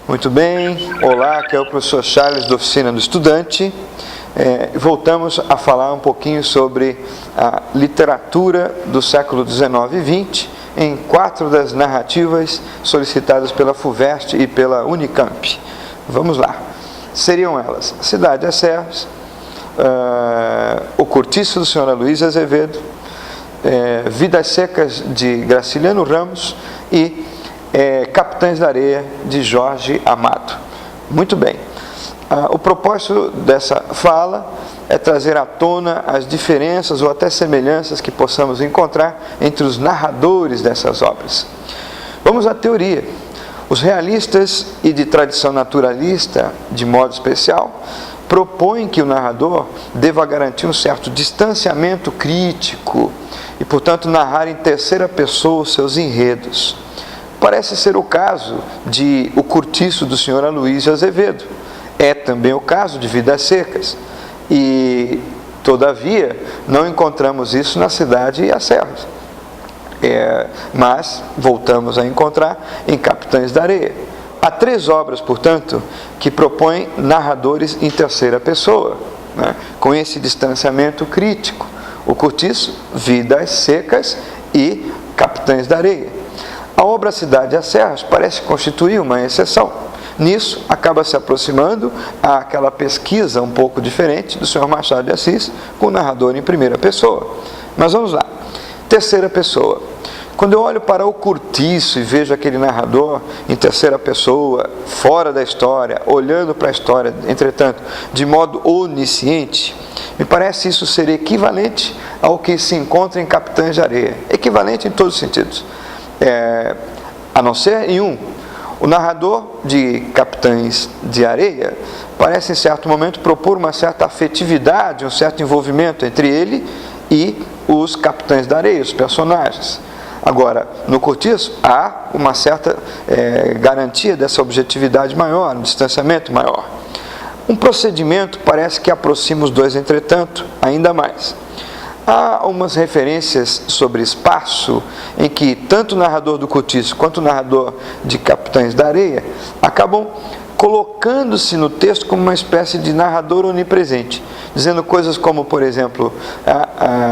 Muito bem, olá, aqui é o professor Charles da Oficina do Estudante. Voltamos a falar um pouquinho sobre a literatura do século XIX e XX em 4 das narrativas solicitadas pela FUVEST e pela Unicamp. Vamos lá. Seriam elas Cidade das Serras, O Cortiço do Sr. Aloysio Azevedo, Vidas Secas de Graciliano Ramos e Capitães da Areia de Jorge Amado. Muito bem. O propósito dessa fala é trazer à tona as diferenças ou até semelhanças que possamos encontrar entre os narradores dessas obras. Vamos à teoria. Os realistas e de tradição naturalista, de modo especial, propõem que o narrador deva garantir um certo distanciamento crítico e, portanto, narrar em terceira pessoa os seus enredos. Parece ser o caso de O Cortiço do Sr. Aloysio Azevedo. É também o caso de Vidas Secas. E, todavia, não encontramos isso na Cidade e as Serras. Mas voltamos a encontrar em Capitães da Areia. Há 3 obras, portanto, que propõem narradores em terceira pessoa, né, com esse distanciamento crítico. O Cortiço, Vidas Secas e Capitães da Areia. A obra Cidade e as Serras parece constituir uma exceção. Nisso, acaba se aproximando àquela pesquisa um pouco diferente do Sr. Machado de Assis, com o narrador em primeira pessoa. Mas vamos lá. Terceira pessoa. Quando eu olho para O Cortiço e vejo aquele narrador em terceira pessoa, fora da história, olhando para a história, entretanto, de modo onisciente, me parece isso ser equivalente ao que se encontra em Capitães de Areia. Equivalente em todos os sentidos. A não ser em um. O narrador de Capitães de Areia parece, em certo momento, propor uma certa afetividade, um certo envolvimento entre ele e os Capitães da Areia, os personagens. Agora, no Cortiço, há uma certa garantia dessa objetividade maior, um distanciamento maior. Um procedimento parece que aproxima os dois, entretanto, ainda mais. Há umas referências sobre espaço em que tanto o narrador do Cortiço quanto o narrador de Capitães da Areia acabam colocando-se no texto como uma espécie de narrador onipresente, dizendo coisas como, por exemplo,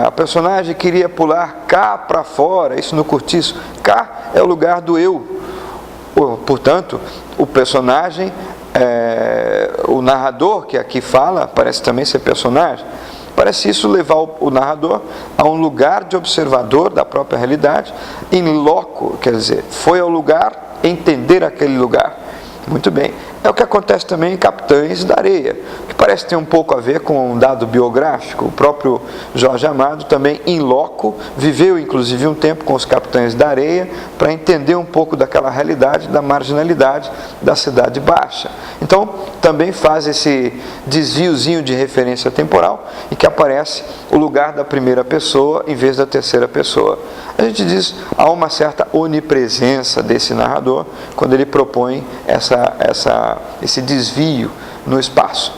a personagem queria pular cá para fora, isso no Cortiço. Cá é o lugar do eu. Portanto, o personagem, o narrador que aqui fala, parece também ser personagem, parece isso levar o narrador a um lugar de observador da própria realidade, in loco, quer dizer, foi ao lugar entender aquele lugar. Muito bem. É o que acontece também em Capitães da Areia, que parece ter um pouco a ver com um dado biográfico. O próprio Jorge Amado também, in loco, viveu inclusive um tempo com os Capitães da Areia para entender um pouco daquela realidade, da marginalidade da Cidade Baixa. Então, também faz esse desviozinho de referência temporal em que aparece o lugar da primeira pessoa em vez da terceira pessoa. A gente diz, há uma certa onipresença desse narrador quando ele propõe esse desvio no espaço.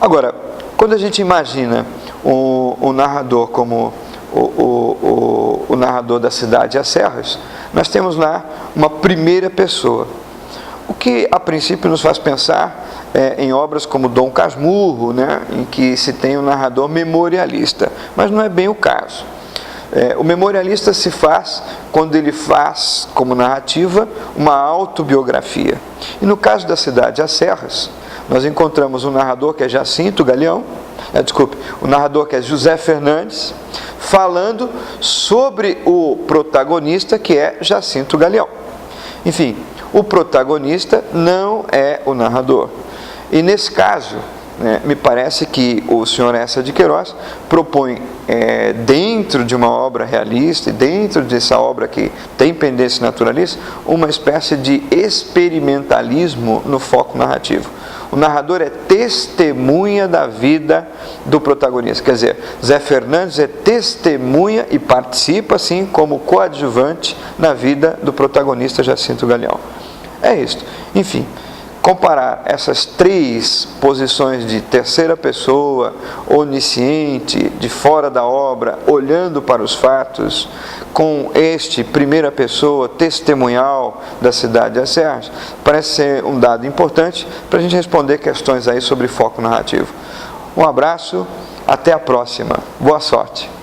Agora, quando a gente imagina o narrador como o narrador da Cidade e as Serras, nós temos lá uma primeira pessoa. O que, a princípio, nos faz pensar em obras como Dom Casmurro, né, em que se tem um narrador memorialista, mas não é bem o caso. O memorialista se faz quando ele faz, como narrativa, uma autobiografia. E no caso da Cidade e as Serras, nós encontramos um narrador que é Jacinto Galeão, o narrador que é José Fernandes, falando sobre o protagonista que é Jacinto Galeão. Enfim, o protagonista não é o narrador. E nesse caso, me parece que o Sr. Eça de Queiroz propõe, dentro de uma obra realista, e dentro dessa obra que tem pendência naturalista, uma espécie de experimentalismo no foco narrativo. O narrador é testemunha da vida do protagonista, quer dizer, Zé Fernandes é testemunha e participa, assim, como coadjuvante na vida do protagonista Jacinto Galeão. É isso. Enfim, comparar essas 3 posições de terceira pessoa, onisciente, de fora da obra, olhando para os fatos, com este primeira pessoa testemunhal da cidade de Alicerces, parece ser um dado importante para a gente responder questões aí sobre foco narrativo. Um abraço, até a próxima. Boa sorte.